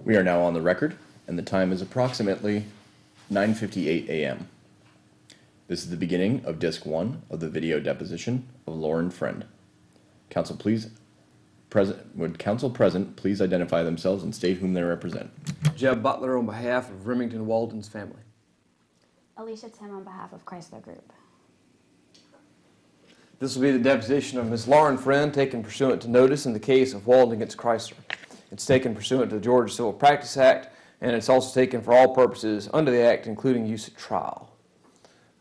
We are now on the record, and the time is approximately 9:58 a.m. This is the beginning of Disc 1 of the video deposition of Lauren Friend. Would counsel present please identify themselves and state whom they represent? Jeb Butler on behalf of Remington Walden's family. Alicia Tim on behalf of Chrysler Group. This will be the deposition of Ms. Lauren Friend, taken pursuant to notice in the case of Walden against Chrysler. It's taken pursuant to the Georgia Civil Practice Act, and it's also taken for all purposes under the Act, including use at trial.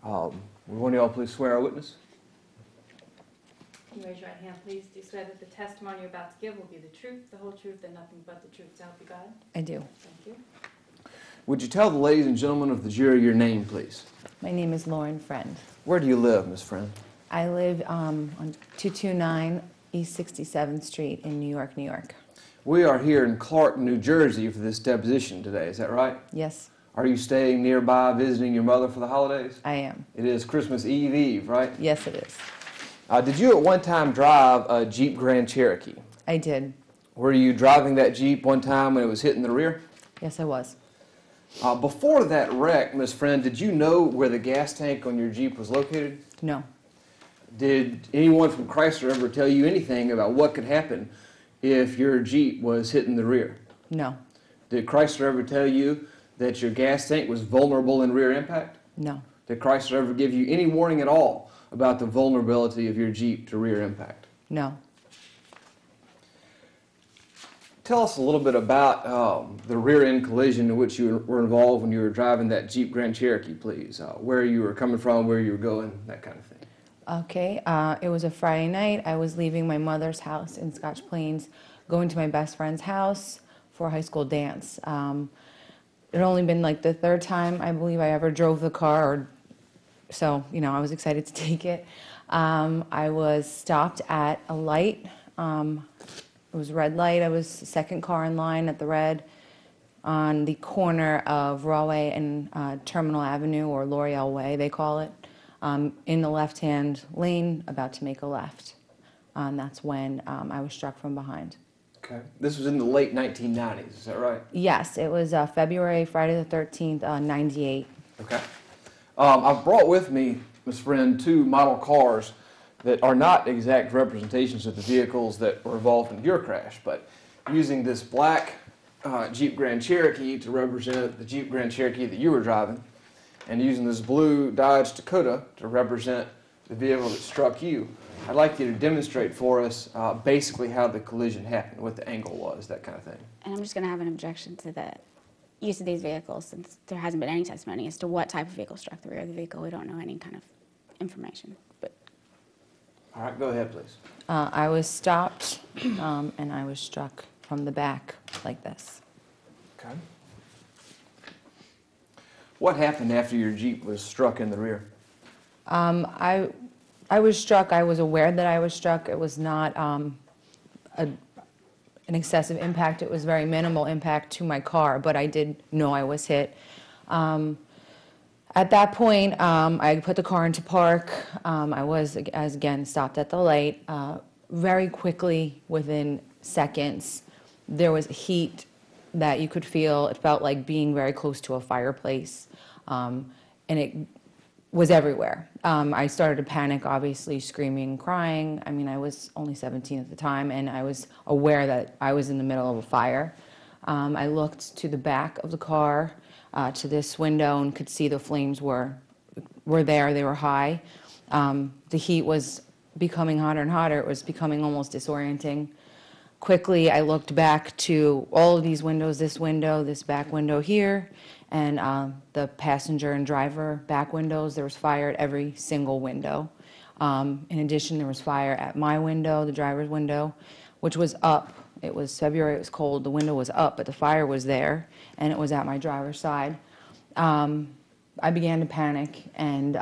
Would one of y'all please swear our witness? Can you raise your right hand, please? Do you swear that the testimony you're about to give will be the truth, the whole truth, and nothing but the truth, so help you God? I do. Thank you. Would you tell the ladies and gentlemen of the jury your name, please? My name is Lauren Friend. Where do you live, Ms. Friend? I live on 229 East 67th Street in New York, New York. We are here in Clark, New Jersey for this deposition today, is that right? Yes, Are you staying nearby visiting your mother for the holidays? I am. It is Christmas Eve, right? Yes, it is. Did you at one time drive a Jeep Grand Cherokee? I did. Were you driving that Jeep one time when it was hit in the rear? Yes, I was. Before that wreck, Ms. Friend, did you know where the gas tank on your Jeep was located? No. Did anyone from Chrysler ever tell you anything about what could happen if your Jeep was hit in the rear? No. Did Chrysler ever tell you that your gas tank was vulnerable in rear impact? No. Did Chrysler ever give you any warning at all about the vulnerability of your Jeep to rear impact? No. Tell us a little bit about the rear-end collision in which you were involved when you were driving that Jeep Grand Cherokee, please. Where you were coming from, where you were going, that kind of thing. Okay, it was a Friday night. I was leaving my mother's house in Scotch Plains, going to my best friend's house for a high school dance. It had only been like the third time I believe I ever drove the car, so, you know, I was excited to take it. I was stopped at a light. It was a red light. I was the second car in line at the red on the corner of Roadway and Terminal Avenue, or L'Oreal Way, they call it, in the left-hand lane, about to make a left. That's when I was struck from behind. Okay. This was in the late 1990s, is that right? Yes, it was Friday the 13th, 98. Okay. I've brought with me, Ms. Friend, two model cars that are not exact representations of the vehicles that were involved in your crash, but using this black Jeep Grand Cherokee to represent the Jeep Grand Cherokee that you were driving, and using this blue Dodge Dakota to represent the vehicle that struck you, I'd like you to demonstrate for us basically how the collision happened, what the angle was, that kind of thing. And I'm just going to have an objection to the use of these vehicles, since there hasn't been any testimony as to what type of vehicle struck the rear of the vehicle. We don't know any kind of information. But All right, go ahead, please. I was stopped, and I was struck from the back like this. Okay. What happened after your Jeep was struck in the rear? I was struck. I was aware that I was struck. It was not an excessive impact. It was very minimal impact to my car, but I did know I was hit. At that point, I put the car into park. I was, again, stopped at the light. Very quickly, within seconds, there was heat that you could feel. It felt like being very close to a fireplace, and it was everywhere. I started to panic, obviously, screaming, crying. I mean, I was only 17 at the time, and I was aware that I was in the middle of a fire. I looked to the back of the car, to this window, and could see the flames were there. They were high. The heat was becoming hotter and hotter. It was becoming almost disorienting. Quickly, I looked back to all of these windows, this back window here, and the passenger and driver back windows. There was fire at every single window. In addition, there was fire at my window, the driver's window, which was up. It was February, it was cold, the window was up, but the fire was there, and it was at my driver's side. I began to panic, and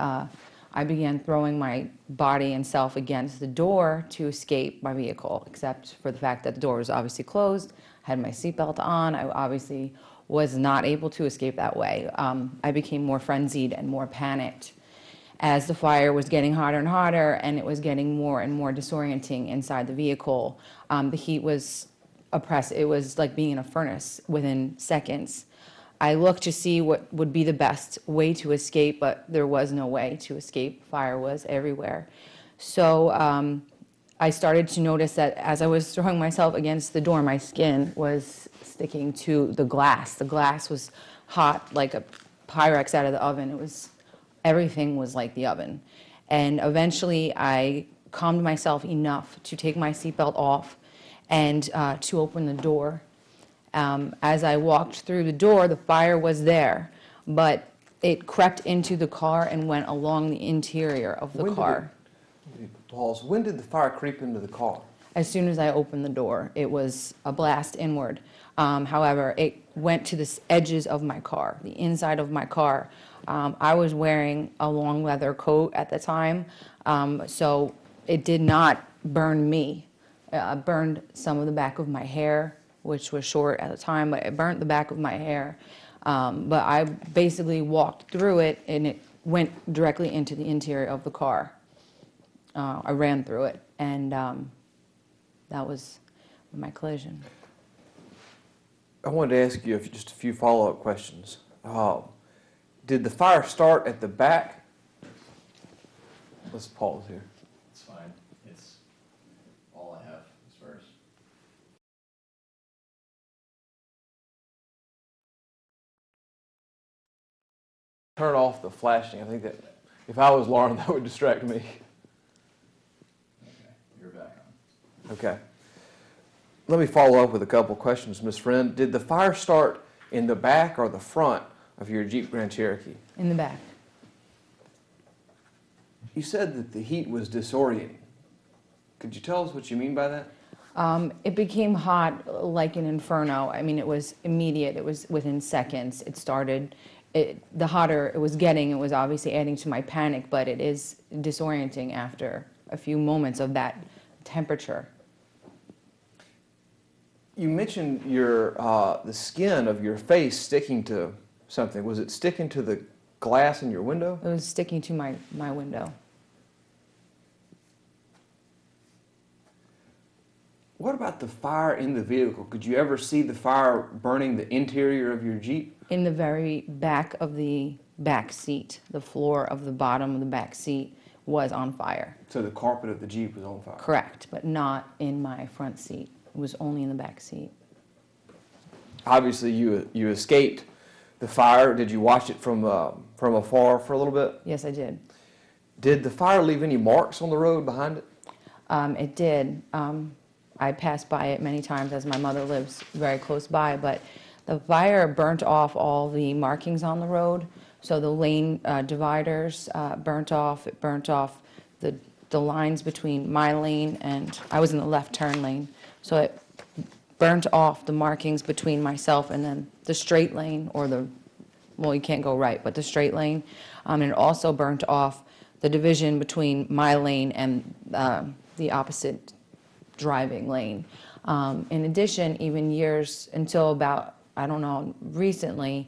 I began throwing my body and self against the door to escape my vehicle, except for the fact that the door was obviously closed. I had my seatbelt on. I obviously was not able to escape that way. I became more frenzied and more panicked as the fire was getting hotter and hotter, and it was getting more and more disorienting inside the vehicle. The heat was oppressive. It was like being in a furnace within seconds. I looked to see what would be the best way to escape, but there was no way to escape. Fire was everywhere. So I started to notice that as I was throwing myself against the door, my skin was sticking to the glass. The glass was hot like a Pyrex out of the oven. Everything was like the oven. And eventually I calmed myself enough to take my seatbelt off and to open the door. As I walked through the door, the fire was there, but it crept into the car and went along the interior of the car. Pause. When did the fire creep into the car? As soon as I opened the door, it was a blast inward. However, it went to the edges of my car, the inside of my car. I was wearing a long leather coat at the time, so it did not burn me. It burned some of the back of my hair, which was short at the time, but it burnt the back of my hair. But I basically walked through it, and it went directly into the interior of the car. I ran through it, and that was my collision. I wanted to ask you just a few follow-up questions. Did the fire start at the back? Let's pause here. It's fine. It's all I have as far as. Turn off the flashing. I think that if I was Lauren, that would distract me. Okay, you're back on. Okay. Let me follow up with a couple questions, Ms. Friend. Did the fire start in the back or the front of your Jeep Grand Cherokee? In the back. You said that the heat was disorienting. Could you tell us what you mean by that? It became hot like an inferno. I mean, it was immediate. It was within seconds. It started. The hotter it was getting, it was obviously adding to my panic, but it is disorienting after a few moments of that temperature. You mentioned the skin of your face sticking to something. Was it sticking to the glass in your window? It was sticking to my window. What about the fire in the vehicle? Could you ever see the fire burning the interior of your Jeep? In the very back of the back seat, the floor of the bottom of the back seat was on fire. So the carpet of the Jeep was on fire? Correct, but not in my front seat. It was only in the back seat. Obviously, you escaped the fire. Did you watch it from afar for a little bit? Yes, I did. Did the fire leave any marks on the road behind it? It did. I passed by it many times as my mother lives very close by, but the fire burnt off all the markings on the road. So the lane dividers burnt off. It burnt off the lines between my lane and I was in the left turn lane. So it burnt off the markings between myself and then the straight lane or well, you can't go right, but the straight lane. And it also burnt off the division between my lane and the opposite driving lane. In addition, even years until about, I don't know, recently,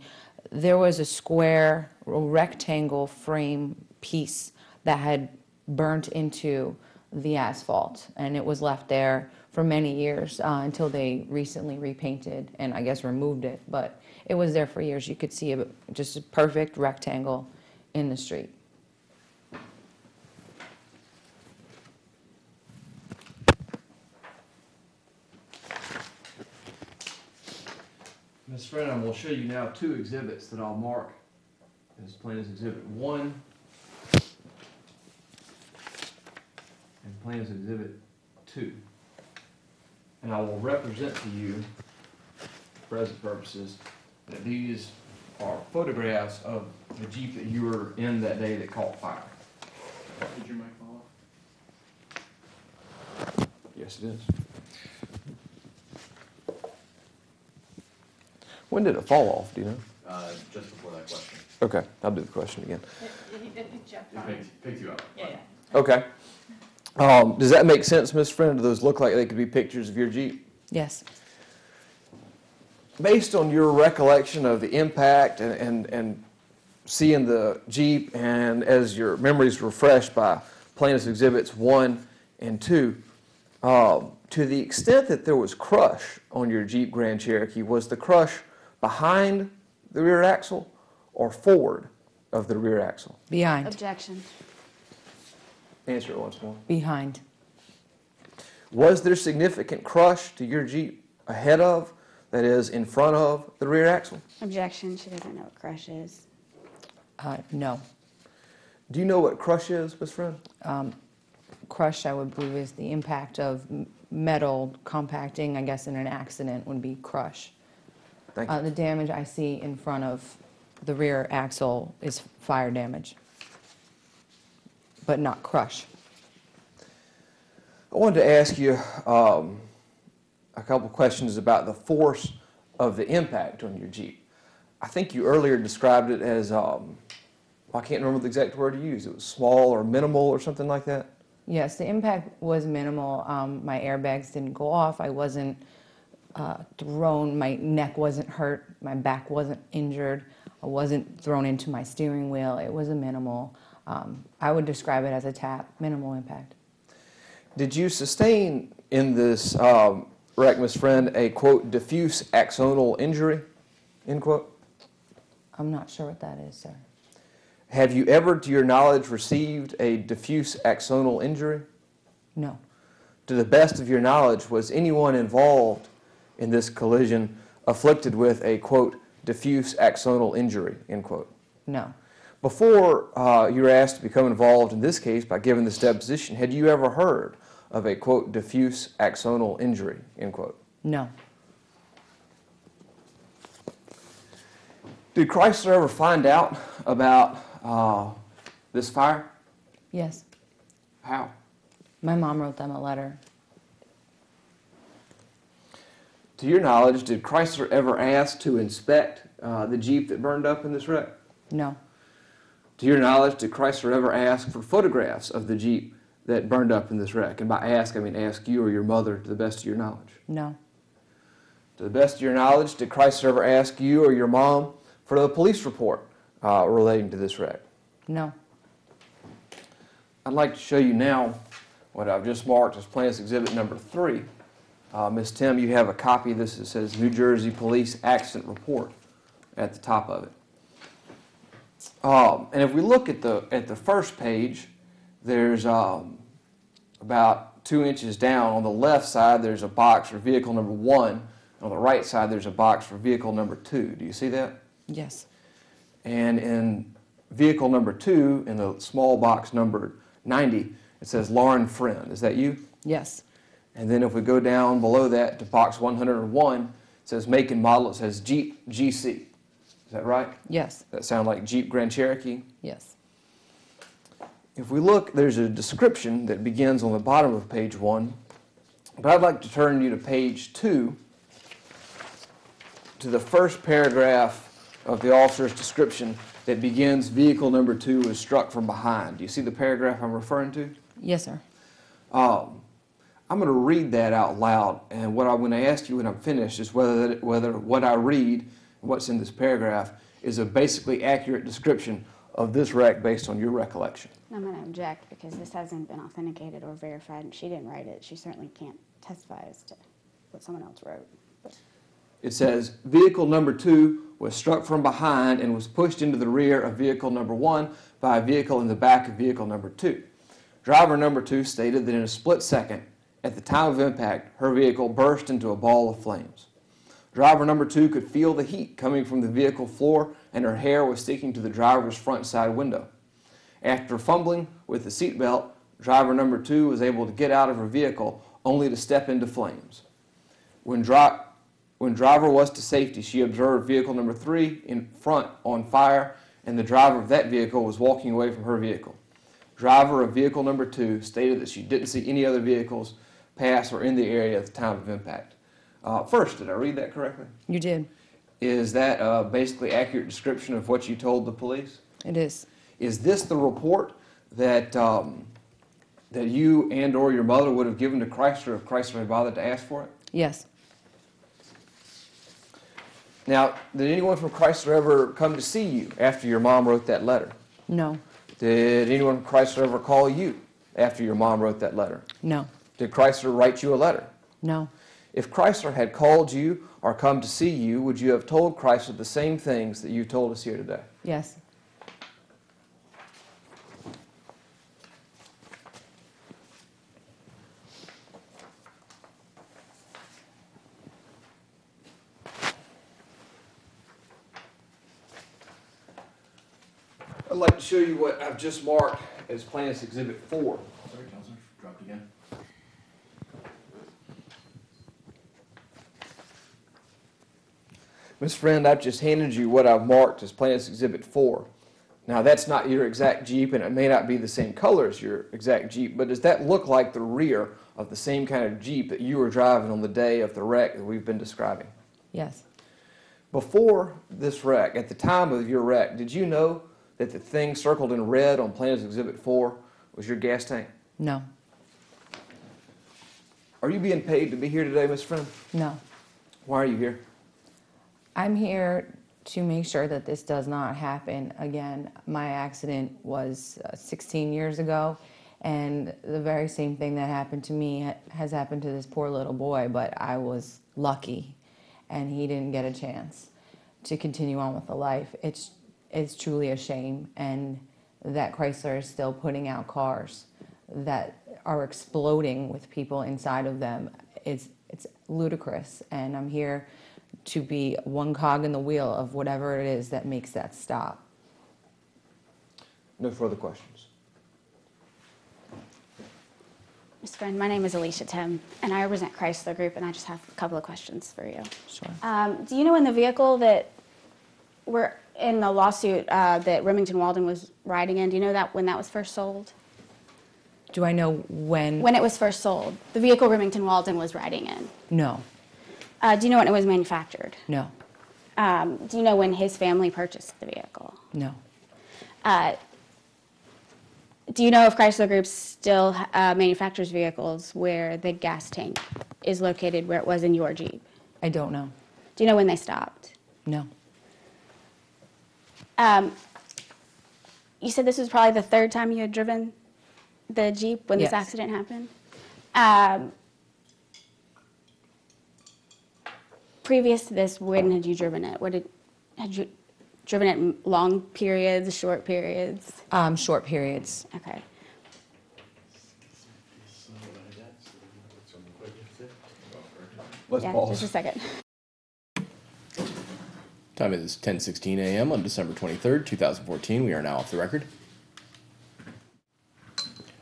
there was a square rectangle frame piece that had burnt into the asphalt, and it was left there for many years until they recently repainted and I guess removed it, but it was there for years. You could see just a perfect rectangle in the street. Ms. Friend, I'm going to show you now two exhibits that I'll mark as plain as Exhibit 1 and plain as Exhibit 2. And I will represent to you, for present purposes, that these are photographs of the Jeep that you were in that day that caught fire. Did your mic fall off? Yes, it is. When did it fall off, do you know? Just before that question. Okay, I'll do the question again. It picked you up. Yeah. Okay. Does that make sense, Ms. Friend? Do those look like they could be pictures of your Jeep? Yes. Based on your recollection of the impact and seeing the Jeep, and as your memories refreshed by plaintiff's exhibits 1 and 2, to To the extent that there was crush on your Jeep Grand Cherokee, was the crush behind the rear axle or forward of the rear axle? Behind. Objection. Answer it once more. Behind. Was there significant crush to your Jeep ahead of, that is, in front of the rear axle? Objection. She doesn't know what crush is. No. Do you know what crush is, Ms. Friend? Crush, I would believe, is the impact of metal compacting, I guess, in an accident would be crush. Thank you. The damage I see in front of the rear axle is fire damage, but not crush. I wanted to ask you a couple questions about the force of the impact on your Jeep. I think you earlier described it as, I can't remember the exact word you used. It was small or minimal or something like that? Yes, the impact was minimal. My airbags didn't go off. I wasn't thrown. My neck wasn't hurt. My back wasn't injured. I wasn't thrown into my steering wheel. It was a minimal. I would describe it as a tap, minimal impact. Did you sustain in this wreck, Ms. Friend, a, quote, diffuse axonal injury, end quote? I'm not sure what that is, sir. Have you ever, to your knowledge, received a diffuse axonal injury? No. To the best of your knowledge, was anyone involved in this collision afflicted with a, quote, diffuse axonal injury, end quote? No. Before you were asked to become involved in this case by giving this deposition, had you ever heard of a, quote, diffuse axonal injury, end quote? No. Did Chrysler ever find out about this fire? Yes. How? My mom wrote them a letter. To your knowledge, did Chrysler ever ask to inspect the Jeep that burned up in this wreck? No. To your knowledge, did Chrysler ever ask for photographs of the Jeep that burned up in this wreck? And by ask, I mean ask you or your mother to the best of your knowledge. No. To the best of your knowledge, did Chrysler ever ask you or your mom for the police report relating to this wreck? No. I'd like to show you now what I've just marked as Plaintiff's Exhibit number 3. Ms. Tim, you have a copy of this that says New Jersey Police Accident Report at the top of it. And if we look at the first page, there's about 2 inches down. On the left side, there's a box for vehicle number 1. On the right side, there's a box for vehicle number 2. Do you see that? Yes. And in vehicle number 2, in the small box numbered 90, it says Lauren Friend. Is that you? Yes. And then if we go down below that to box 101, it says make and model. It says Jeep GC. Is that right? Yes. That sound like Jeep Grand Cherokee? Yes. If we look, there's a description that begins on the bottom of page 1. But I'd like to turn you to page 2, to the first paragraph of the officer's description that begins vehicle number 2 was struck from behind. Do you see the paragraph I'm referring to? Yes, sir. I'm going to read that out loud, and what I'm going to ask you when I'm finished is whether what I read and what's in this paragraph is a basically accurate description of this wreck based on your recollection. I'm going to object because this hasn't been authenticated or verified, and she didn't write it. She certainly can't testify as to what someone else wrote. But It says, vehicle number 2 was struck from behind and was pushed into the rear of vehicle number 1 by a vehicle in the back of vehicle number 2. Driver number 2 stated that in a split second, at the time of impact, her vehicle burst into a ball of flames. Driver number 2 could feel the heat coming from the vehicle floor, and her hair was sticking to the driver's front side window. After fumbling with the seatbelt, driver number 2 was able to get out of her vehicle only to step into flames. When driver was to safety, she observed vehicle number 3 in front on fire, and the driver of that vehicle was walking away from her vehicle. Driver of vehicle number 2 stated that she didn't see any other vehicles pass or in the area at the time of impact. First, did I read that correctly? You did. Is that a basically accurate description of what you told the police? It is. Is this the report that that you and or your mother would have given to Chrysler if Chrysler had bothered to ask for it? Yes. Now, did anyone from Chrysler ever come to see you after your mom wrote that letter? No. Did anyone from Chrysler ever call you after your mom wrote that letter? No. Did Chrysler write you a letter? No. If Chrysler had called you or come to see you, would you have told Chrysler the same things that you've told us here today? Yes. I'd like to show you what I've just marked as Plaintiff's Exhibit 4. Sorry, Counselor, dropped again. Ms. Friend, I've just handed you what I've marked as Plaintiff's Exhibit 4. Now, that's not your exact Jeep, and it may not be the same color as your exact Jeep, but does that look like the rear of the same kind of Jeep that you were driving on the day of the wreck that we've been describing? Yes. Before this wreck, at the time of your wreck, did you know that the thing circled in red on Plaintiff's Exhibit 4 was your gas tank? No. Are you being paid to be here today, Ms. Friend? No. Why are you here? I'm here to make sure that this does not happen again. My accident was 16 years ago, and the very same thing that happened to me has happened to this poor little boy, but I was lucky, and he didn't get a chance to continue on with the life. It's truly a shame, and that Chrysler is still putting out cars that are exploding with people inside of them. It's ludicrous, and I'm here to be one cog in the wheel of whatever it is that makes that stop. No further questions. Ms. Friend, my name is Alicia Tim, and I represent Chrysler Group, and I just have a couple of questions for you. Sure. Do you know in the vehicle that were in the lawsuit that Remington Walden was riding in, do you know that when that was first sold? Do I know when? When it was first sold, the vehicle Remington Walden was riding in. No. Do you know when it was manufactured? No. Do you know when his family purchased the vehicle? No. Do you know if Chrysler Group still manufactures vehicles where the gas tank is located where it was in your Jeep? I don't know. Do you know when they stopped? No. You said this was probably the third time you had driven the Jeep when this Yes. accident happened? Previous to this, when had you driven it? Had you driven it in long periods, short periods? Short periods. Okay. Let's Yeah, pause. just a second. Time is 10:16 a.m. on December 23rd, 2014. We are now off the record.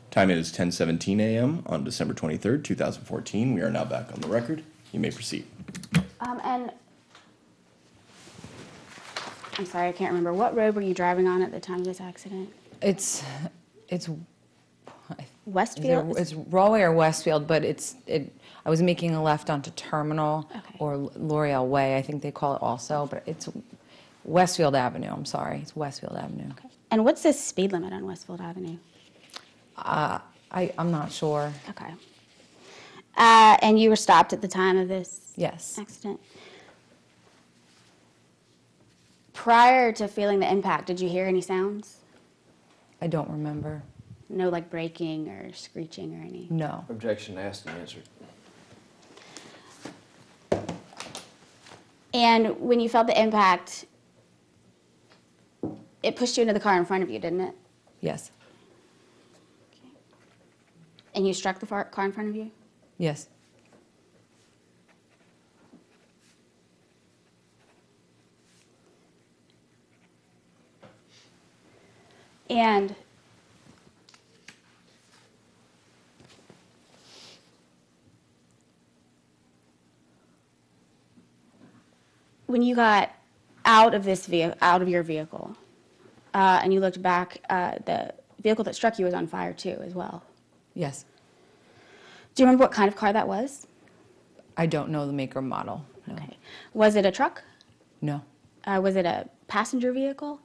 Time is 10:17 a.m. on December 23rd, 2014. We are now back on the record. You may proceed. And I'm sorry, I can't remember. What road were you driving on at the time of this accident? It's Westfield? it's Roadway or Westfield, but I was making a left onto Terminal Okay. or L'Oreal Way, I think they call it also, but it's Westfield Avenue. I'm sorry, it's Westfield Avenue. Okay. And what's the speed limit on Westfield Avenue? I'm not sure. Okay. And you were stopped at the time of this Yes. accident? Prior to feeling the impact, did you hear any sounds? I don't remember. No, like braking or screeching or any? No. Objection asked and answered. And when you felt the impact, it pushed you into the car in front of you, didn't it? Yes. And you struck the car in front of you? Yes. And when you got out of your vehicle, and you looked back, the vehicle that struck you was on fire too, as well. Yes. Do you remember what kind of car that was? I don't know the make or model. No. Okay. Was it a truck? No. Was it a passenger vehicle?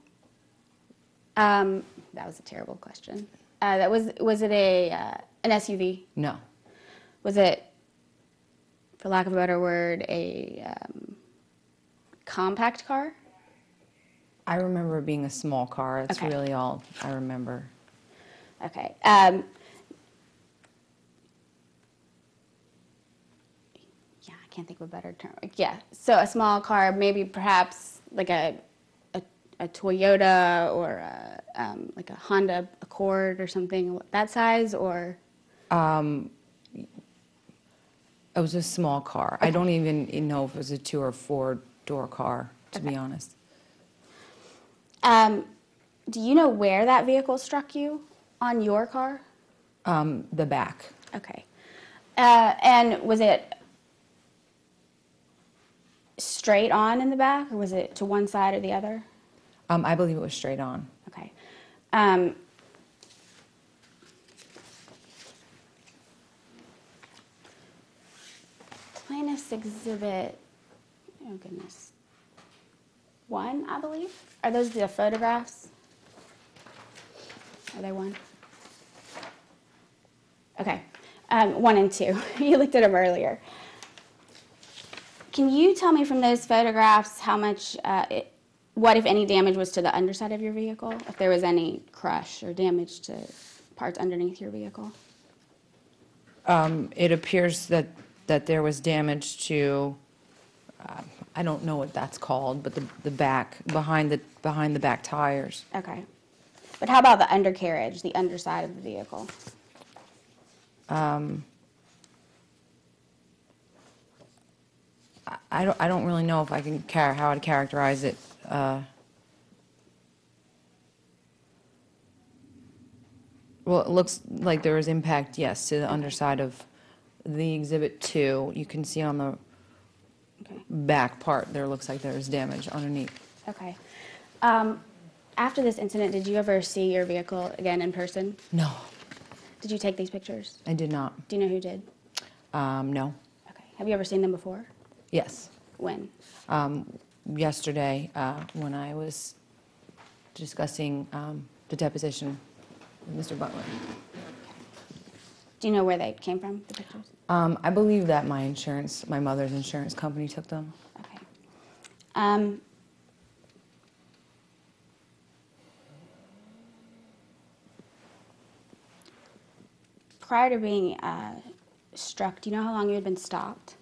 That was a terrible question. Was it an SUV? No. Was it, for lack of a better word, a compact car? I remember it being a small car. That's Okay. really all I remember. Okay. can't think of a better term. Yeah, so a small car, maybe perhaps like a Toyota or like a Honda Accord or something that size, or? It was a small car. I don't even know if it was a 2 or 4 door car, to be honest. Do you know where that vehicle struck you on your car? The back. Okay. And was it straight on in the back, or was it to one side or the other? I believe it was straight on. Okay. Plaintiff's exhibit, oh goodness, 1, I believe. Are those the photographs? Are they 1? Okay. 1 and 2. You looked at them earlier. Can you tell me from those photographs how much, what if any damage was to the underside of your vehicle? If there was any crush or damage to parts underneath your vehicle? It appears that there was damage to, I don't know what that's called, but the back, behind the back tires. Okay. But how about the undercarriage, the underside of the vehicle? I don't really know if I can how I'd characterize it. Well, it looks like there was impact, yes, to the underside of the Exhibit 2. You can see on the Okay. back part there looks like there's damage underneath. Okay. After this incident, did you ever see your vehicle again in person? No, Did you take these pictures? I did not. Do you know who did? No. Okay. Have you ever seen them before? Yes. When? Yesterday, when I was discussing the deposition with Mr. Butler. Do you know where they came from, the pictures? I believe that my mother's insurance company took them. Okay. Prior to being struck, do you know how long you had been stopped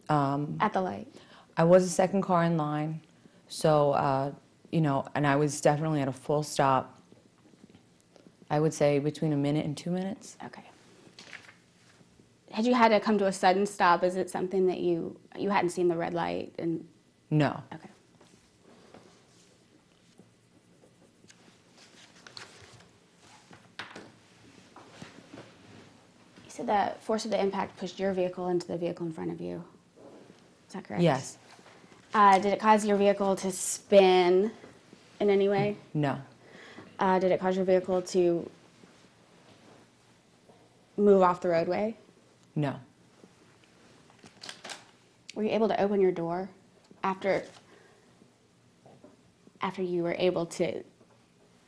at the light? I was the second car in line, so, and I was definitely at a full stop. I would say between a minute and 2 minutes. Okay. Had you had to come to a sudden stop? Is it something that you hadn't seen the red light? And No. okay. You said the force of the impact pushed your vehicle into the vehicle in front of you. Is that correct? Yes. Did it cause your vehicle to spin in any way? No. Did it cause your vehicle to move off the roadway? No. Were you able to open your door after you were able to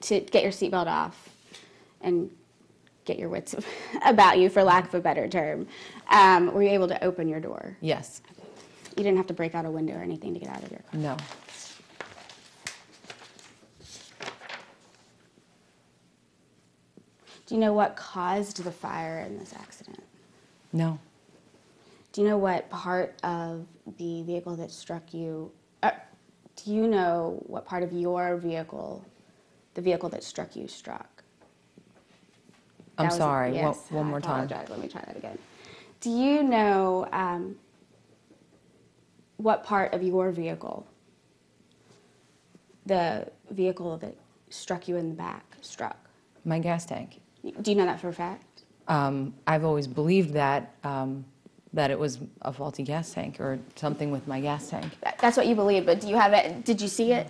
get your seatbelt off and get your wits about you, for lack of a better term? Were you able to open your door? Yes. You didn't have to break out a window or anything to get out of your car? No. Do you know what caused the fire in this accident? No. Do you know what part of the vehicle that struck you, do you know what part of your vehicle, the vehicle that struck you, struck? I'm sorry. Yes, One more time. I apologize. Let me try that again. Do you know what part of your vehicle, the vehicle that struck you in the back, struck? My gas tank. Do you know that for a fact? I've always believed that that it was a faulty gas tank or something with my gas tank. That's what you believe, but do you have it? Did you see it?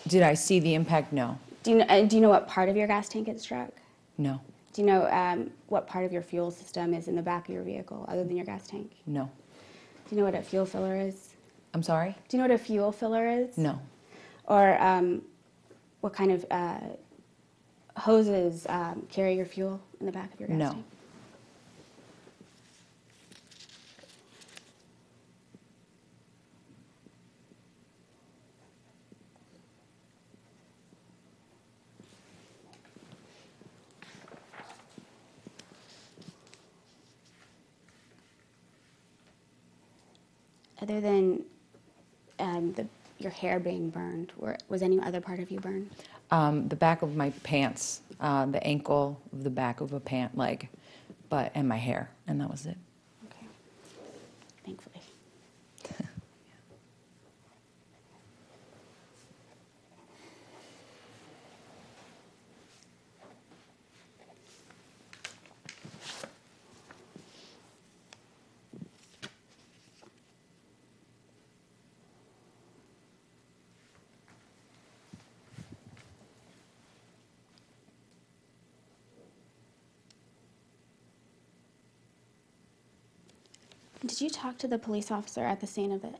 Did I see the impact? No. Do you know what part of your gas tank it struck? No. Do you know what part of your fuel system is in the back of your vehicle other than your gas tank? No. Do you know what a fuel filler is? I'm sorry? Do you know what a fuel filler is? No. Or what kind of hoses carry your fuel in the back of your gas No. tank? Other than your hair being burned, was any other part of you burned? The back of my pants, the ankle of the back of a pant leg, and my hair, and that was it. Okay. Thankfully. Did you talk to the police officer at the scene of the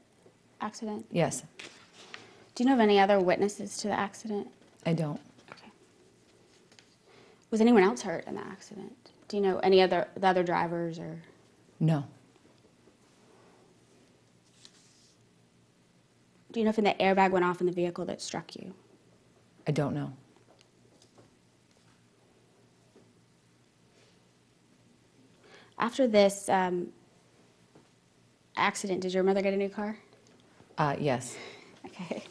accident? Yes, Do you know of any other witnesses to the accident? I don't. Okay. Was anyone else hurt in the accident? Do you know any the other drivers or? No, Do you know if the airbag went off in the vehicle that struck you? I don't know. After this accident, did your mother get a new car? Yes. Okay.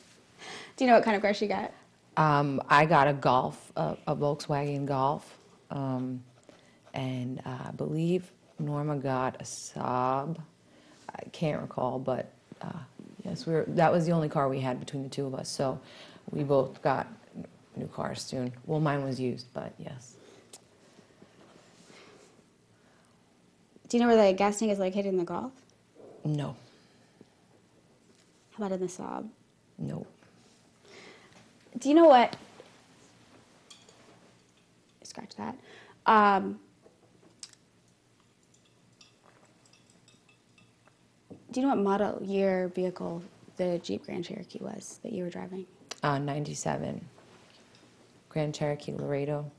Do you know what kind of car she got? I got a Golf, a Volkswagen Golf, and I believe Norma got a Saab. I can't recall, but yes, that was the only car we had between the two of us, so we both got new cars soon. Well, mine was used, but yes. Do you know where the gas tank is located in the Golf? No, How about in the Saab? no. Do you know what? Scratch that. Do you know what model year vehicle the Jeep Grand Cherokee was that you were driving? 97. Grand Cherokee Laredo.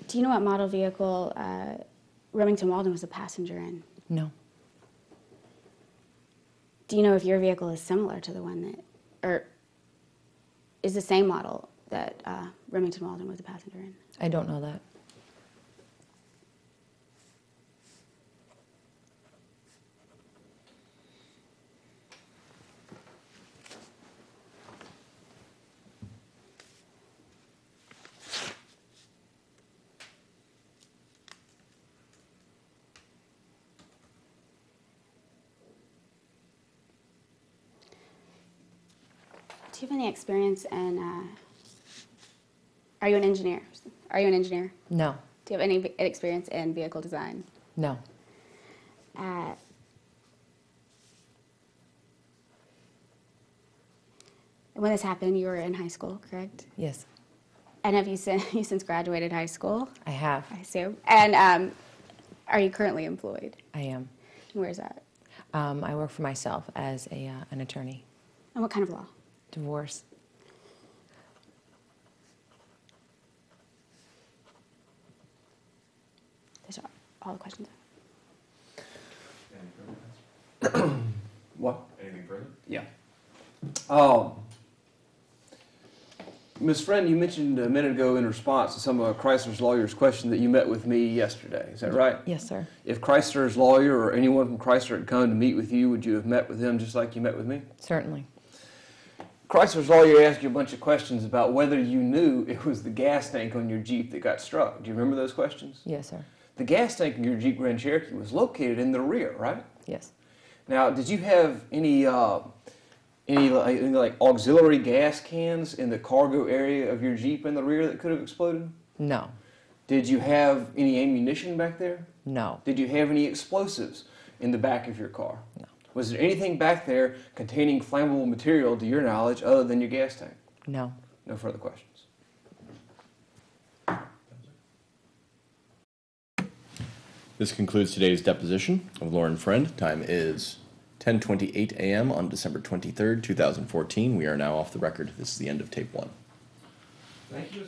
Do you know what model vehicle Remington Walden was a passenger in? No, Do you know if your vehicle is similar to the one that, or is the same model that Remington Walden was a passenger in? I don't know that. Do you have any experience in, are you an engineer? Are you an engineer? No, Do you have any experience in vehicle design? no. When this happened, you were in high school, correct? Yes, And have you since graduated high school? I have. I assume. And are you currently employed? I am. Where is that? I work for myself as an attorney. And what kind of law? Divorce. Those are all the questions. What? Anything further? Yeah. Ms. Friend, you mentioned a minute ago in response to some of Chrysler's lawyer's question that you met with me yesterday. Is that right? Yes, sir. If Chrysler's lawyer or anyone from Chrysler had come to meet with you, would you have met with them just like you met with me? Certainly. Chrysler's lawyer asked you a bunch of questions about whether you knew it was the gas tank on your Jeep that got struck. Do you remember those questions? Yes, sir. The gas tank in your Jeep Grand Cherokee was located in the rear, right? Yes. Now, did you have any auxiliary gas cans in the cargo area of your Jeep in the rear that could have exploded? No. Did you have any ammunition back there? No. Did you have any explosives in the back of your car? No. Was there anything back there containing flammable material, to your knowledge, other than your gas tank? No. No further questions. This concludes today's deposition of Lauren Friend. Time is 10:28 a.m. on December 23rd, 2014. We are now off the record. This is the end of tape 1. Thank you.